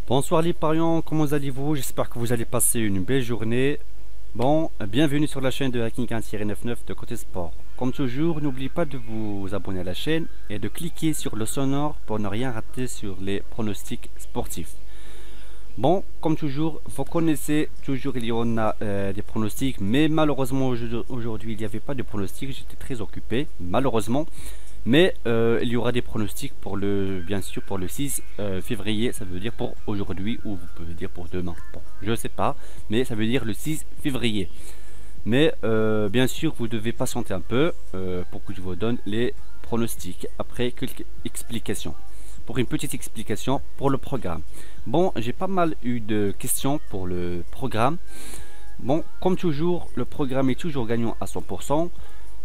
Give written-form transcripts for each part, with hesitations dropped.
Bonsoir les pariants, comment allez-vous? J'espère que vous allez passer une belle journée. Bon, bienvenue sur la chaîne de Hacking 1-99 de Côté Sport. Comme toujours, n'oubliez pas de vous abonner à la chaîne et de cliquer sur le sonore pour ne rien rater sur les pronostics sportifs. Bon, comme toujours, vous connaissez, toujours il y en a des pronostics, mais malheureusement aujourd'hui il n'y avait pas de pronostics, j'étais très occupé, malheureusement. Mais il y aura des pronostics pour bien sûr pour le 6 février, ça veut dire pour aujourd'hui ou vous pouvez dire pour demain. Bon, je sais pas, mais ça veut dire le 6 février. Mais bien sûr, vous devez patienter un peu pour que je vous donne les pronostics après quelques explications. Pour une petite explication pour le programme. Bon, j'ai pas mal eu de questions pour le programme. Bon, comme toujours, le programme est toujours gagnant à 100%.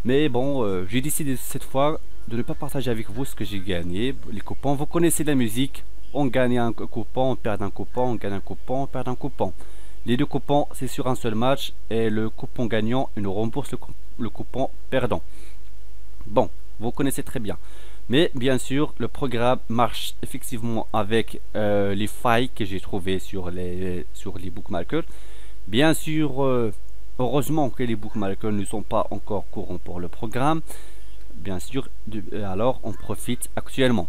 Mais bon, j'ai décidé cette fois de ne pas partager avec vous ce que j'ai gagné. Les coupons, vous connaissez la musique. On gagne un coupon, on perd un coupon, on gagne un coupon, on perd un coupon. Les deux coupons, c'est sur un seul match. Et le coupon gagnant, il nous rembourse le coupon perdant. Bon, vous connaissez très bien. Mais bien sûr, le programme marche effectivement avec les failles que j'ai trouvées sur les bookmakers. Bien sûr, heureusement que les bookmakers ne sont pas encore courants pour le programme. Bien sûr, alors on profite actuellement.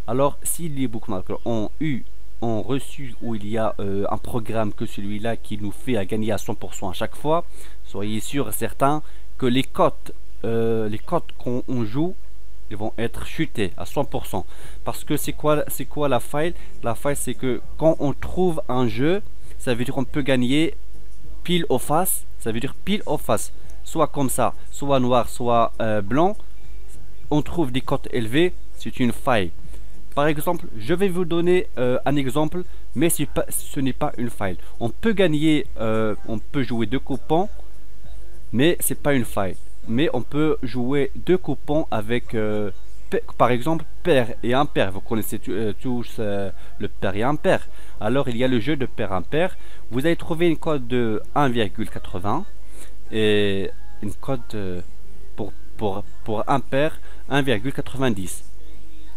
Alors, si les bookmakers ont reçu où il y a un programme que celui-là qui nous fait à gagner à 100% à chaque fois, soyez sûr et certain que les cotes qu'on joue, ils vont être chutés à 100%. Parce que c'est quoi la faille? La faille, c'est que quand on trouve un jeu, ça veut dire qu'on peut gagner pile au face. Ça veut dire pile au face. Soit comme ça, soit noir, soit blanc. On trouve des cotes élevées, c'est une faille. Par exemple, je vais vous donner un exemple, mais ce n'est pas une faille. On peut gagner, on peut jouer deux coupons, mais c'est pas une faille. Mais on peut jouer deux coupons avec, par exemple, pair et impair. Vous connaissez tous le pair et impair. Alors, il y a le jeu de pair-impair. Vous allez trouver une cote de 1,80 et une cote pour impair 1,90.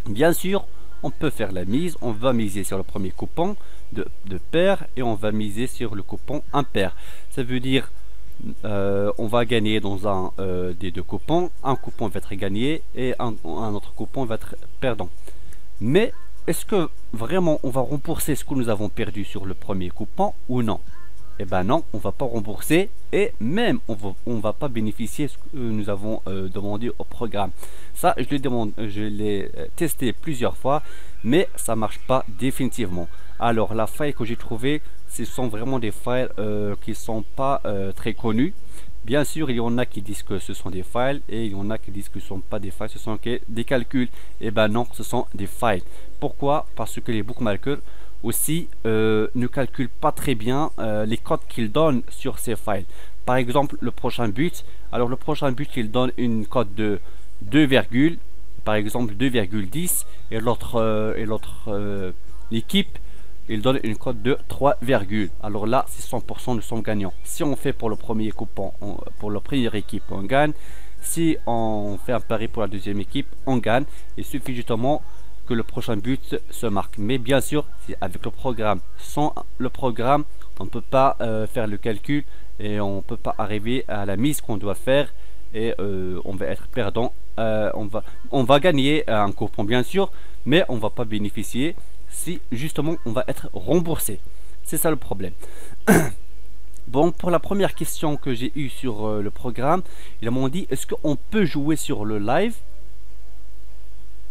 Bien sûr, on peut faire la mise. On va miser sur le premier coupon de pair et on va miser sur le coupon impair. Ça veut dire on va gagner dans un des deux coupons. Un coupon va être gagné et un autre coupon va être perdant. Mais est-ce que vraiment on va rembourser ce que nous avons perdu sur le premier coupon ou non? Eh ben non, on va pas rembourser et même on va pas bénéficier de ce que nous avons demandé au programme. Ça, je l'ai testé plusieurs fois, mais ça marche pas définitivement. Alors la faille que j'ai trouvée, ce sont vraiment des failles qui sont pas très connues. Bien sûr, il y en a qui disent que ce sont des failles et il y en a qui disent que ce ne sont pas des failles, ce sont que des calculs. Et ben non, ce sont des failles. Pourquoi? Parce que les bookmakers aussi ne calculent pas très bien les cotes qu'ils donnent sur ces failles. Par exemple, le prochain but. Alors le prochain but, il donne une cote de 2, par exemple 2,10 et l'autre équipe il donne une cote de 3, alors là c'est 100% nous sommes gagnants. Si on fait pour le premier coupon, pour la première équipe on gagne. Si on fait un pari pour la deuxième équipe on gagne. Il suffit justement que le prochain but se marque. Mais bien sûr c'est avec le programme. Sans le programme on ne peut pas faire le calcul et on ne peut pas arriver à la mise qu'on doit faire et on va être perdant. On va gagner un coupon bien sûr, mais on va pas bénéficier si justement on va être remboursé. C'est ça le problème. Bon, pour la première question que j'ai eue sur le programme, ils m'ont dit est-ce qu'on peut jouer sur le live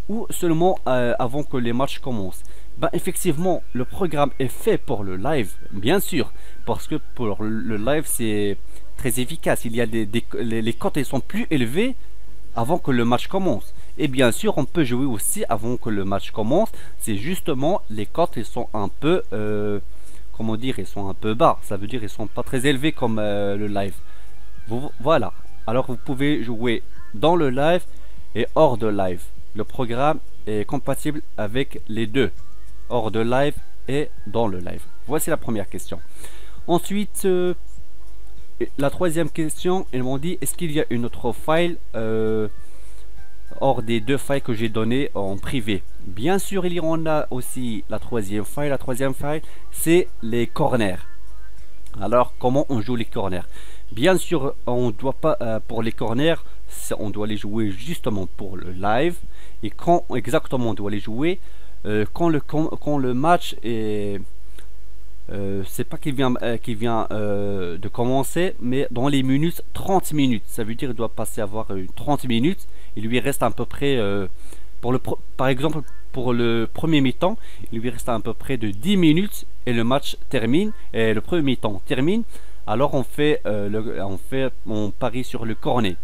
ou seulement avant que les matchs commencent? Ben effectivement, le programme est fait pour le live, bien sûr, parce que pour le live c'est très efficace. Il y a les cotes elles sont plus élevées avant que le match commence. Et bien sûr, on peut jouer aussi avant que le match commence. C'est justement les cotes ils sont un peu comment dire, ils sont un peu bas. Ça veut dire ils sont pas très élevés comme le live. Voilà. Alors vous pouvez jouer dans le live et hors de live. Le programme est compatible avec les deux, hors de live et dans le live. Voici la première question. Ensuite, la troisième question, ils m'ont dit est-ce qu'il y a une autre file hors des deux failles que j'ai données en privé. Bien sûr, il y en a aussi la troisième faille. La troisième faille, c'est les corners. Alors, comment on joue les corners? Bien sûr, on doit pas pour les corners, on doit les jouer justement pour le live. Et quand exactement on doit les jouer, quand le match est c'est pas qu'il vient de commencer, mais dans les minutes 30 minutes, ça veut dire il doit passer à avoir 30 minutes. Il lui reste à peu près par exemple pour le premier mi-temps, il lui reste à peu près de 10 minutes et le match termine et le premier mi-temps termine. Alors on parie sur le cornet.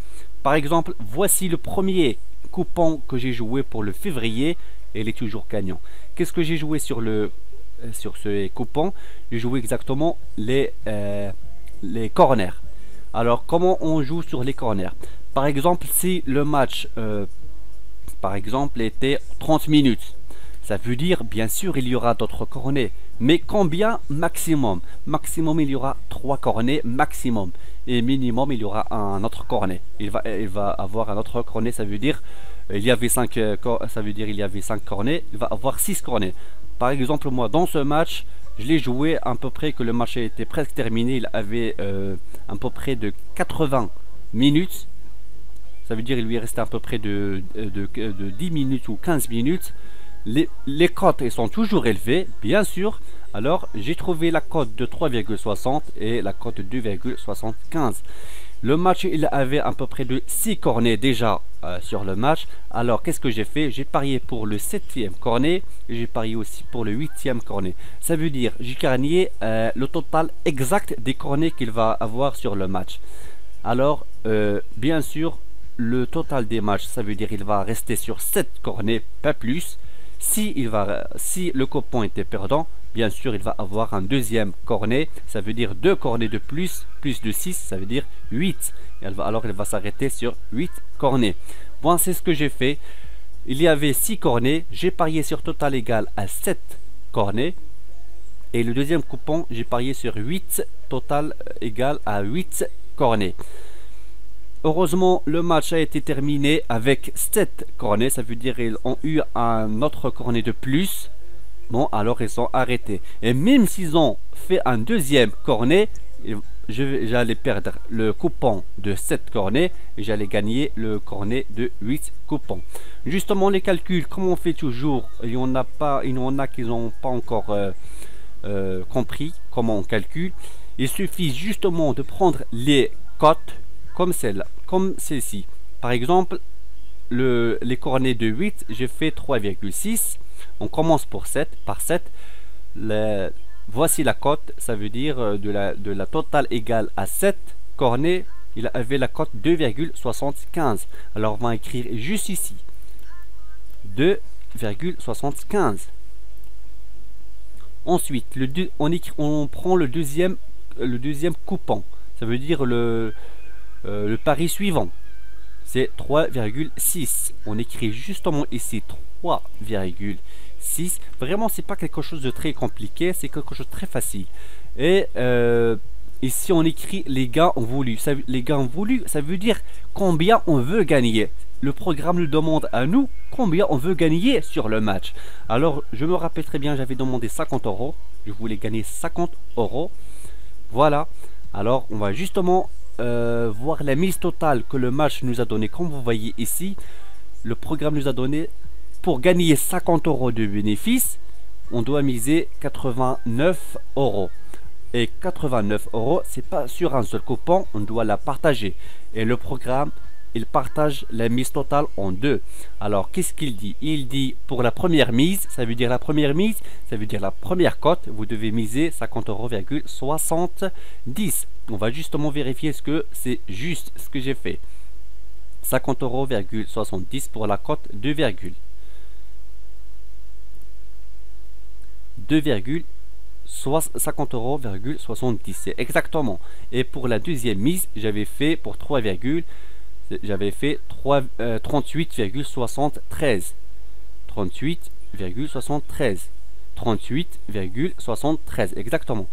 Par exemple, voici le premier coupon que j'ai joué pour le février et il est toujours gagnant. Qu'est-ce que j'ai joué sur ce coupon? J'ai joué exactement les corners. Alors comment on joue sur les corners? Par exemple, si le match par exemple était 30 minutes, ça veut dire bien sûr il y aura d'autres cornets, mais combien? Maximum il y aura 3 cornets maximum, et minimum il y aura un autre cornet. Il va avoir un autre cornet, ça veut dire il y avait 5 cornets, il va avoir 6 cornets. Par exemple, moi dans ce match, je l'ai joué à peu près que le match était presque terminé, il avait à peu près de 80 minutes. Ça veut dire qu'il lui restait à peu près de 10 minutes ou 15 minutes. Les cotes sont toujours élevées, bien sûr. Alors, j'ai trouvé la cote de 3,60 et la cote de 2,75. Le match, il avait à peu près de 6 cornets déjà sur le match. Alors, qu'est-ce que j'ai fait? J'ai parié pour le 7e cornet et j'ai parié aussi pour le 8e cornet. Ça veut dire, j'ai gagné le total exact des cornets qu'il va avoir sur le match. Alors, bien sûr, le total des matchs, ça veut dire il va rester sur 7 cornets, pas plus. Si le coupon était perdant, bien sûr il va avoir un deuxième cornet, ça veut dire 2 cornets de plus de 6, ça veut dire 8. Alors il va s'arrêter sur 8 cornets. Bon, c'est ce que j'ai fait. Il y avait 6 cornets, j'ai parié sur total égal à 7 cornets. Et le deuxième coupon, j'ai parié sur 8, total égal à 8 cornets. Heureusement, le match a été terminé avec 7 cornets, ça veut dire qu'ils ont eu un autre cornet de plus. Bon, alors ils sont arrêtés. Et même s'ils ont fait un deuxième cornet, j'allais perdre le coupon de 7 cornets et j'allais gagner le cornet de 8 coupons. Justement, les calculs, comme on fait toujours, il y en a qui n'ont pas encore compris comment on calcule. Il suffit justement de prendre les cotes comme celle-ci. Par exemple, les cornets de 8, j'ai fait 3,6. On commence par 7. Voici la cote, ça veut dire de la totale égale à 7 cornets, il avait la cote 2,75. Alors on va écrire juste ici 2,75. Ensuite, on prend le deuxième coupon. Ça veut dire le pari suivant, c'est 3,6. On écrit justement ici 3,6. Vraiment, c'est pas quelque chose de très compliqué, c'est quelque chose de très facile. Et ici, on écrit les gains voulus. Les gains voulus, ça veut dire combien on veut gagner. Le programme nous demande à nous combien on veut gagner sur le match. Alors, je me rappelle très bien, j'avais demandé 50 euros. Je voulais gagner 50 euros. Voilà. Alors, on va justement voir la mise totale que le match nous a donné. Comme vous voyez ici, le programme nous a donné pour gagner 50 euros de bénéfice, on doit miser 89 euros. Et 89 euros, c'est pas sur un seul coupon, on doit la partager. Et le programme, il partage la mise totale en deux. Alors, qu'est-ce qu'il dit? Il dit pour la première mise, ça veut dire la première mise, ça veut dire la première cote, vous devez miser 50 euros,70. On va justement vérifier ce que c'est juste ce que j'ai fait. 50 euros,70 pour la cote 2,50 euros,70, c'est exactement. Et pour la deuxième mise, j'avais fait pour 38,73. 38,73 exactement.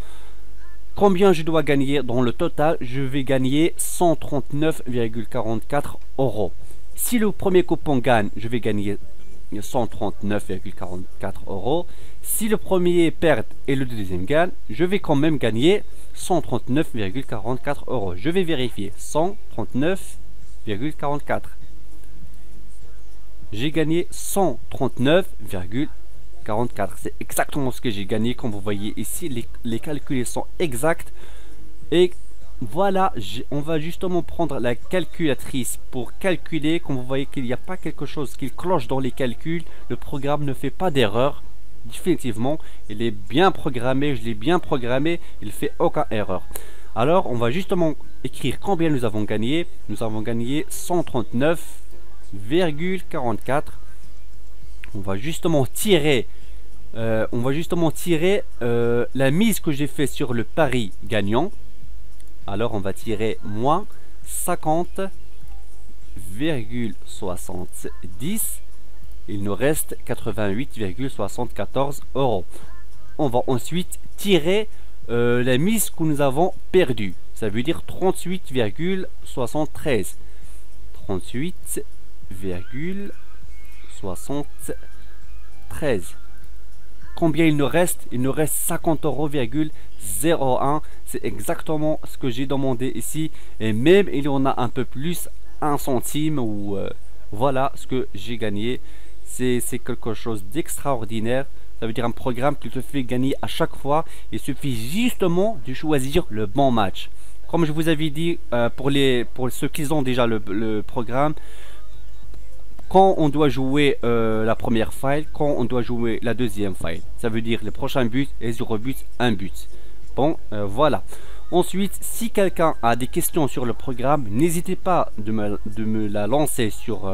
Combien je dois gagner dans le total? Je vais gagner 139,44 euros. Si le premier coupon gagne, je vais gagner 139,44 euros. Si le premier perd et le deuxième gagne, je vais quand même gagner 139,44 euros. Je vais vérifier. 139,44. J'ai gagné 139,44. C'est exactement ce que j'ai gagné. Comme vous voyez ici, les calculs sont exacts. Et voilà, on va justement prendre la calculatrice pour calculer. Comme vous voyez qu'il n'y a pas quelque chose qui cloche dans les calculs. Le programme ne fait pas d'erreur. Définitivement, il est bien programmé. Je l'ai bien programmé. Il ne fait aucune erreur. Alors, on va justement écrire combien nous avons gagné. Nous avons gagné 139,44. On va justement tirer la mise que j'ai fait sur le pari gagnant. Alors on va tirer moins 50,70. Il nous reste 88,74 euros. On va ensuite tirer la mise que nous avons perdue. Ça veut dire 38,73. 38,73. Combien il nous reste? Il nous reste 50 euros,01. C'est exactement ce que j'ai demandé ici. Et même il y en a un peu plus, 1 centime. Ou voilà ce que j'ai gagné. C'est quelque chose d'extraordinaire. Ça veut dire un programme qui te fait gagner à chaque fois. Il suffit justement de choisir le bon match. Comme je vous avais dit, pour ceux qui ont déjà le programme, quand on doit jouer la première file, quand on doit jouer la deuxième file, ça veut dire le prochain but et 0 but, 1 but. Bon, voilà. Ensuite, si quelqu'un a des questions sur le programme, n'hésitez pas de me la lancer sur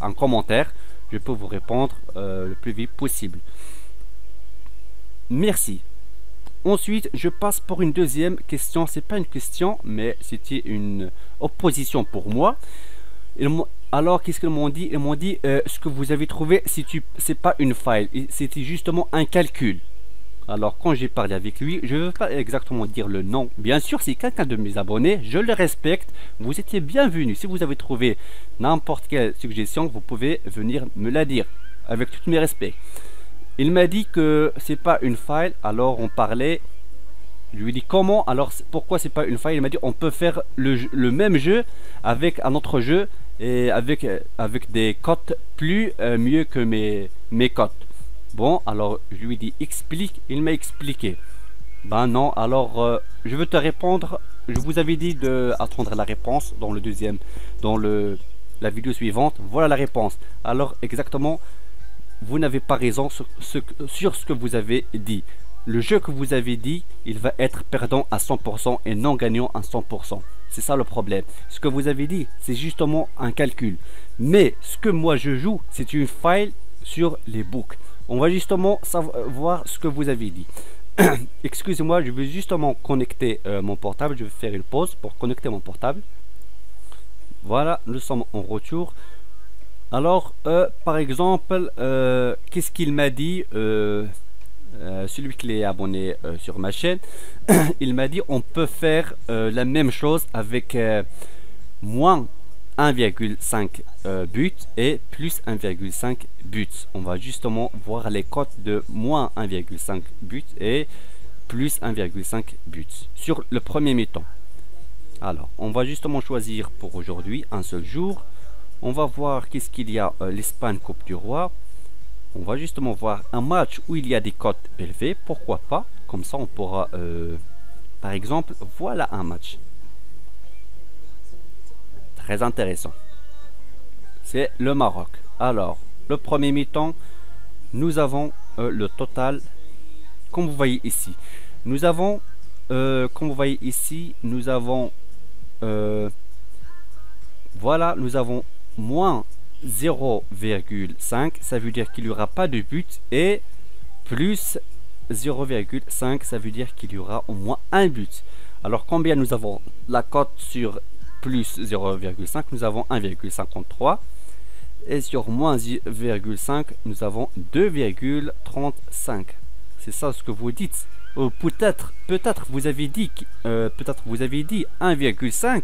un commentaire. Je peux vous répondre le plus vite possible. Merci. Ensuite, je passe pour une deuxième question. C'est pas une question, mais c'était une opposition pour moi. Alors, qu'est-ce qu'ils m'ont dit? Ils m'ont dit ce que vous avez trouvé, c'est pas une file, c'était justement un calcul. Alors, quand j'ai parlé avec lui, je ne veux pas exactement dire le nom. Bien sûr, c'est quelqu'un de mes abonnés, je le respecte. Vous étiez bienvenus. Si vous avez trouvé n'importe quelle suggestion, vous pouvez venir me la dire avec tous mes respects. Il m'a dit que c'est pas une file. Alors on parlait. Je lui ai dit comment. Alors pourquoi c'est pas une file? Il m'a dit on peut faire le même jeu avec un autre jeu et avec des cotes plus mieux que mes cotes. Bon, alors je lui ai dit explique. Il m'a expliqué. Ben non. Alors je veux te répondre. Je vous avais dit d'attendre la réponse dans la vidéo suivante. Voilà la réponse. Alors exactement. Vous n'avez pas raison sur ce que vous avez dit. Le jeu que vous avez dit, il va être perdant à 100% et non gagnant à 100%. C'est ça le problème. Ce que vous avez dit, c'est justement un calcul. Mais ce que moi je joue, c'est une file sur les books. On va justement savoir ce que vous avez dit. Excusez-moi, je vais justement connecter mon portable. Je vais faire une pause pour connecter mon portable. Voilà, nous sommes en retour. Alors, par exemple, qu'est-ce qu'il m'a dit celui qui est abonné sur ma chaîne? Il m'a dit on peut faire la même chose avec moins 1,5 buts et plus 1,5 buts. On va justement voir les cotes de moins 1,5 buts et plus 1,5 buts sur le premier mi-temps. Alors, on va justement choisir pour aujourd'hui un seul jour. On va voir qu'est-ce qu'il y a l'Espagne Coupe du Roi. On va justement voir un match où il y a des cotes élevées. Pourquoi pas? Comme ça on pourra par exemple, voilà un match très intéressant. C'est le Maroc. Alors le premier mi-temps, nous avons le total comme vous voyez ici. Nous avons voilà, nous avons moins 0,5, ça veut dire qu'il n'y aura pas de but, et plus 0,5, ça veut dire qu'il y aura au moins un but. Alors combien nous avons? La cote sur plus 0,5, nous avons 1,53, et sur moins 0,5, nous avons 2,35. C'est ça ce que vous dites. Peut-être vous avez dit 1,5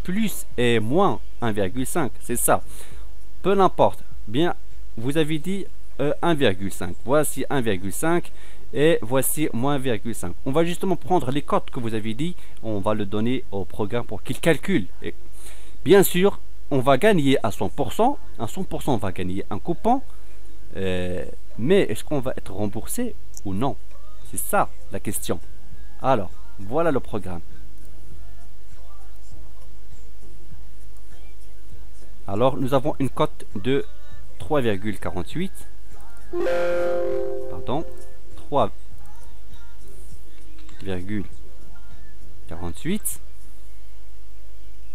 plus et moins 1,5, c'est ça. Peu n'importe. Bien, vous avez dit 1,5. Voici 1,5 et voici moins 1,5. On va justement prendre les cotes que vous avez dit, on va le donner au programme pour qu'il calcule. Et bien sûr, on va gagner à 100%. À 100%, on va gagner un coupon. Mais est-ce qu'on va être remboursé ou non? C'est ça la question. Alors, voilà le programme. Alors, nous avons une cote de 3,48. Pardon, 3,48.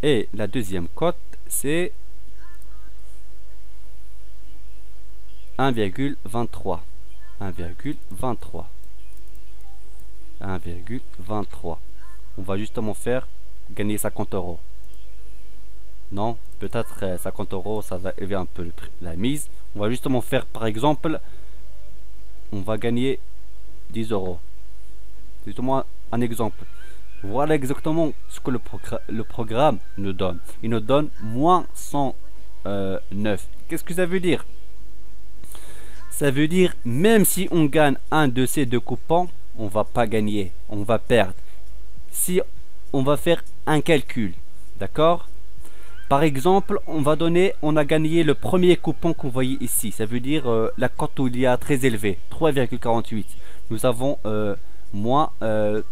Et la deuxième cote, c'est 1,23. 1,23. 1,23. On va justement faire gagner 50 euros. Non, peut-être 50 euros, ça va élever un peu le prix, la mise. On va justement faire, par exemple, on va gagner 10 euros. C'est justement un exemple. Voilà exactement ce que le programme nous donne. Il nous donne moins 109. Qu'est-ce que ça veut dire? Ça veut dire, même si on gagne un de ces deux coupons, on va pas gagner, on va perdre. Si on va faire un calcul, d'accord? Par exemple, on a gagné le premier coupon que vous voyez ici. Ça veut dire la cote où il y a très élevé, 3,48. Nous avons moins, ça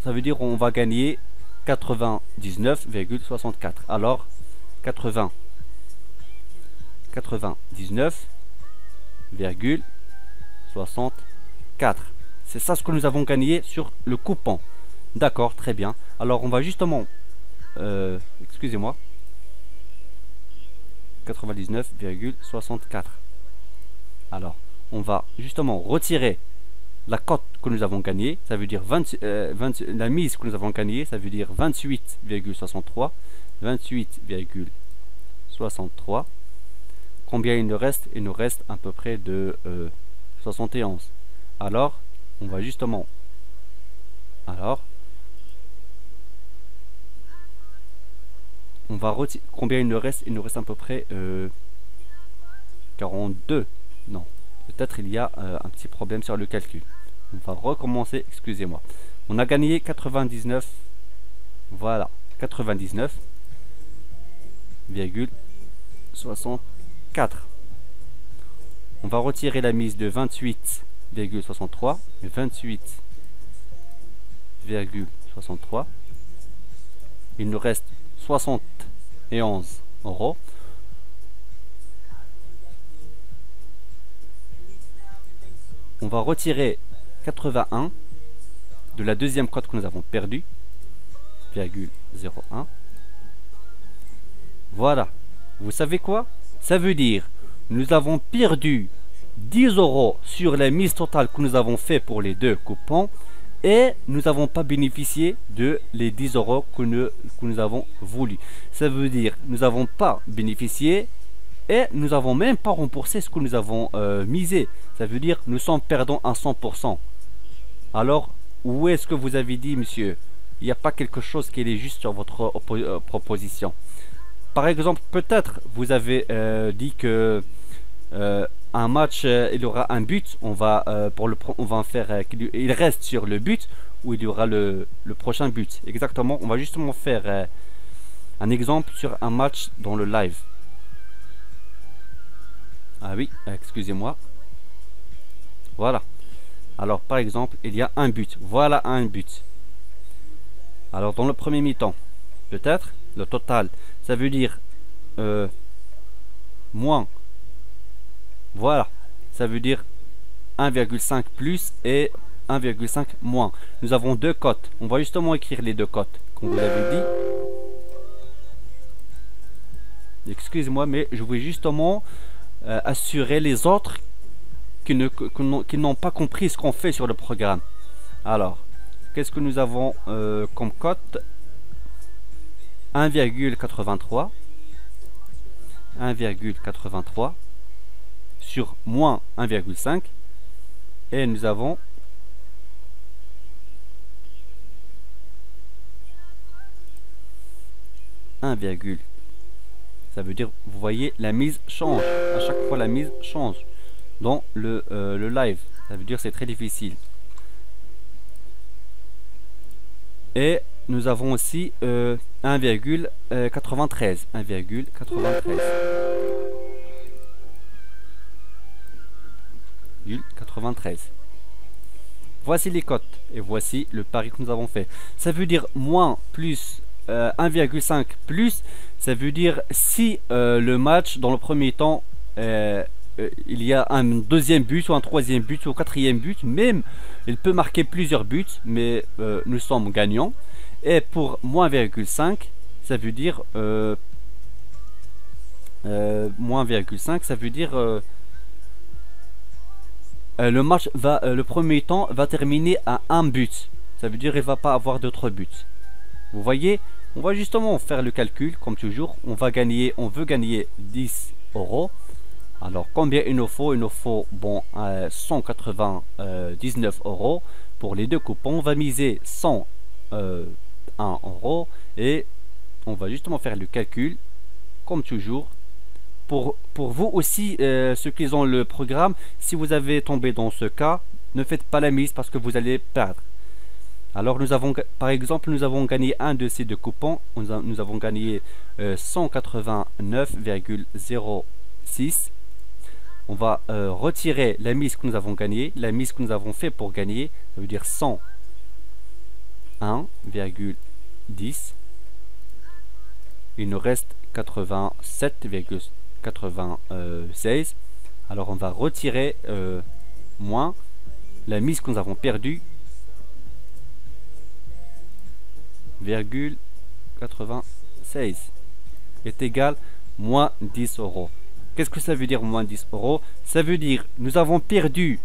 veut dire on va gagner 99,64. Alors 99,64. C'est ça ce que nous avons gagné sur le coupon. D'accord, très bien. Alors on va justement, excusez-moi, 99,64. Alors, on va justement retirer la cote que nous avons gagnée, ça veut dire la mise que nous avons gagnée, ça veut dire 28,63. 28,63. Combien il nous reste? Il nous reste à peu près de 71. Alors, on va justement... on va retirer... Combien il nous reste? Il nous reste à peu près 42. Non, peut-être il y a un petit problème sur le calcul. On va recommencer, excusez-moi. On a gagné 99. Voilà, 99,64. On va retirer la mise de 28,63. 28,63. Il nous reste 71 euros. On va retirer 81 de la deuxième cote que nous avons perdue, 0,01. Voilà. Vous savez quoi? Ça veut dire nous avons perdu 10 euros sur la mise totale que nous avons fait pour les deux coupons et nous n'avons pas bénéficié de les 10 euros que nous avons voulu. Ça veut dire nous n'avons pas bénéficié et nous n'avons même pas remboursé ce que nous avons misé. Ça veut dire nous sommes perdants à 100%. Alors, où est-ce que vous avez dit, monsieur? Il n'y a pas quelque chose qui est juste sur votre proposition. Par exemple, peut-être vous avez dit que un match, il y aura un but. On va on va en faire il reste sur le but où il y aura le prochain but. Exactement. On va justement faire un exemple sur un match dans le live. Ah oui, excusez-moi. Voilà. Alors, par exemple, il y a un but. Voilà un but. Alors, dans le premier mi-temps, peut-être, le total, ça veut dire moins. Voilà. Ça veut dire 1,5 plus et 1,5 moins. Nous avons deux cotes. On va justement écrire les deux cotes, comme vous l'avez dit. Excusez-moi, mais je voulais justement assurer les autres qui n'ont pas compris ce qu'on fait sur le programme. Alors, qu'est-ce que nous avons comme cote? 1,83. 1,83 sur moins 1,5 et nous avons 1,83 Ça veut dire, vous voyez, la mise change. À chaque fois, la mise change dans le live. Ça veut dire c'est très difficile. Et nous avons aussi 1,93. 1,93. Voici les cotes et voici le pari que nous avons fait. Ça veut dire moins plus 1,5 plus. Ça veut dire si le match dans le premier temps il y a un deuxième but ou un troisième but ou un quatrième but, même il peut marquer plusieurs buts, mais nous sommes gagnants. Et pour moins 1,5, ça veut dire moins 1,5, ça veut dire le match va, le premier temps va terminer à un but. Ça veut dire il va pas avoir d'autres buts. Vous voyez, on va justement faire le calcul comme toujours. On veut gagner 10 euros. Alors combien il nous faut? Il nous faut bon 199 euros pour les deux coupons. On va miser 101 euros et on va justement faire le calcul comme toujours. Pour vous aussi, ceux qui ont le programme, si vous avez tombé dans ce cas, ne faites pas la mise parce que vous allez perdre. Alors nous avons, par exemple, nous avons gagné un de ces deux coupons. Nous avons gagné 189,06. On va retirer la mise que nous avons gagnée, la mise que nous avons fait pour gagner, ça veut dire 101,10. Il nous reste 87,96. Alors on va retirer moins la mise que nous avons perdue, 0,96 est égal moins 10 euros. Qu'est-ce que ça veut dire moins 10 euros? Ça veut dire nous avons perdu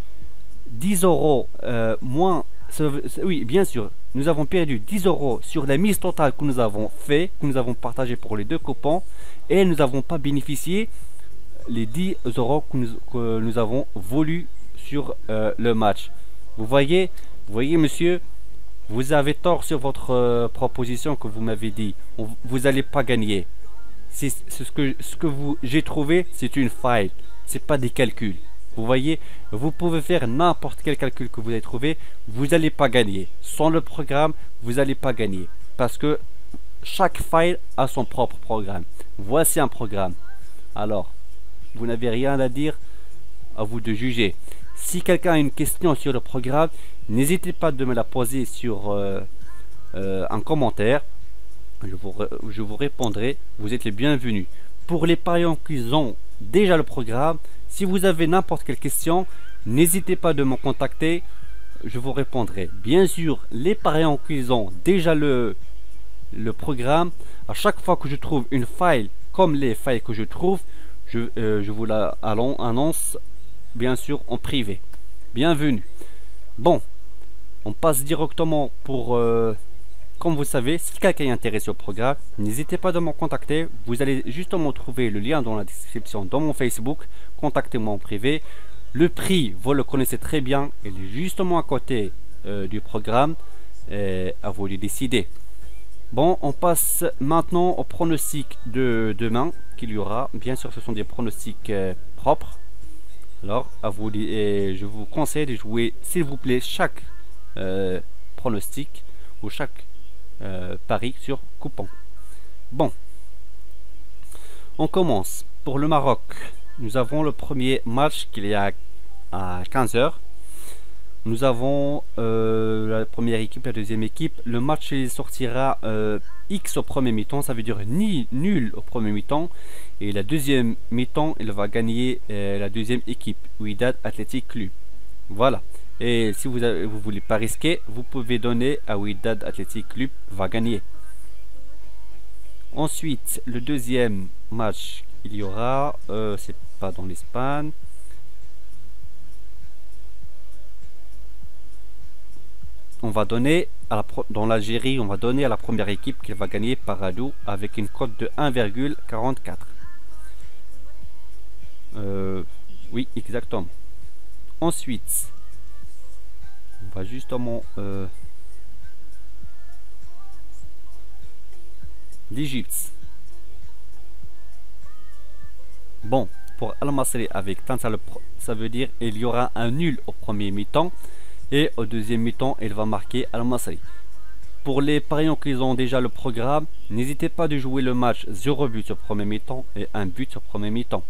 10 euros moins. Oui, bien sûr, nous avons perdu 10 euros sur la mise totale que nous avons fait, que nous avons partagé pour les deux coupons, et nous n'avons pas bénéficié les 10 euros que nous avons volus sur le match. Vous voyez, monsieur, vous avez tort sur votre proposition que vous m'avez dit. Vous n'allez pas gagner. Ce que j'ai trouvé, c'est une faille. C'est pas des calculs. Vous voyez, vous pouvez faire n'importe quel calcul que vous avez trouvé, vous n'allez pas gagner. Sans le programme, vous n'allez pas gagner. Parce que chaque file a son propre programme. Voici un programme. Alors, vous n'avez rien à dire, à vous de juger. Si quelqu'un a une question sur le programme, n'hésitez pas de me la poser sur un commentaire. Je vous répondrai. Vous êtes les bienvenus. Pour les parieurs qui ont déjà le programme, si vous avez n'importe quelle question, n'hésitez pas de me contacter. Je vous répondrai. Bien sûr, les parieurs qui ont déjà le programme, à chaque fois que je trouve une faille comme les failles que je trouve, je vous la annonce bien sûr en privé. Bienvenue. Bon, on passe directement pour comme vous savez, si quelqu'un est intéressé au programme, n'hésitez pas de me contacter. Vous allez justement trouver le lien dans la description dans mon Facebook. Contactez-moi en privé. Le prix, vous le connaissez très bien, il est justement à côté du programme. À vous de décider. Bon, on passe maintenant au pronostic de demain qu'il y aura. Bien sûr, ce sont des pronostics propres. Alors, à vous, je vous conseille de jouer, s'il vous plaît, chaque pronostic ou chaque pari sur coupon. Bon, on commence. Pour le Maroc, nous avons le premier match qu'il y a à 15 h. Nous avons la première équipe, la deuxième équipe. Le match il sortira X au premier mi-temps, ça veut dire nul au premier mi-temps. Et la deuxième mi-temps, il va gagner la deuxième équipe, Wydad Athletic Club. Voilà. Et si vous voulez pas risquer, vous pouvez donner à Wydad Athletic Club va gagner. Ensuite, le deuxième match, il y aura, c'est pas dans l'Espagne. On va donner dans l'Algérie, on va donner à la première équipe qui va gagner par Hadou avec une cote de 1,44. Oui, exactement. Ensuite, on va justement l'Égypte. Bon, pour Al Masry avec Tansal, ça veut dire il y aura un nul au premier mi-temps et au deuxième mi-temps il va marquer Al Masry. Pour les pariants qui ont déjà le programme, n'hésitez pas de jouer le match 0 but sur premier mi-temps et 1 but sur premier mi-temps.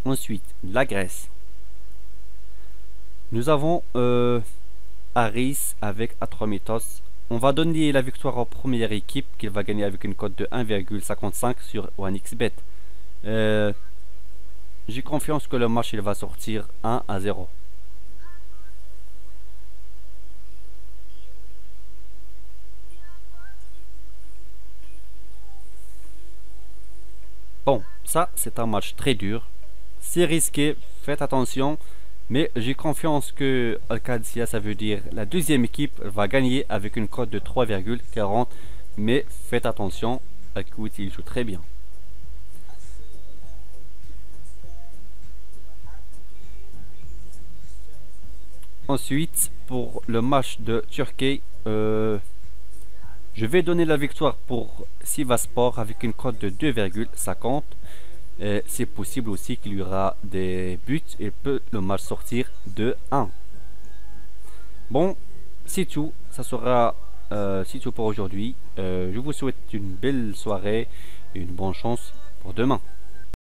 Ensuite, la Grèce. Nous avons Aris avec Atromitos. On va donner la victoire aux première équipe qu'il va gagner avec une cote de 1,55 sur OneXBet. J'ai confiance que le match il va sortir 1-0. Bon, ça c'est un match très dur. C'est risqué, faites attention. Mais j'ai confiance que Al-Qadsia, ça veut dire la deuxième équipe, va gagner avec une cote de 3,40. Mais faites attention, Al-Quds il joue très bien. Ensuite, pour le match de Turquie, je vais donner la victoire pour Sivasspor avec une cote de 2,50. C'est possible aussi qu'il y aura des buts et peut le match sortir de 1. Bon, c'est tout. Ça sera c'est tout pour aujourd'hui. Je vous souhaite une belle soirée et une bonne chance pour demain.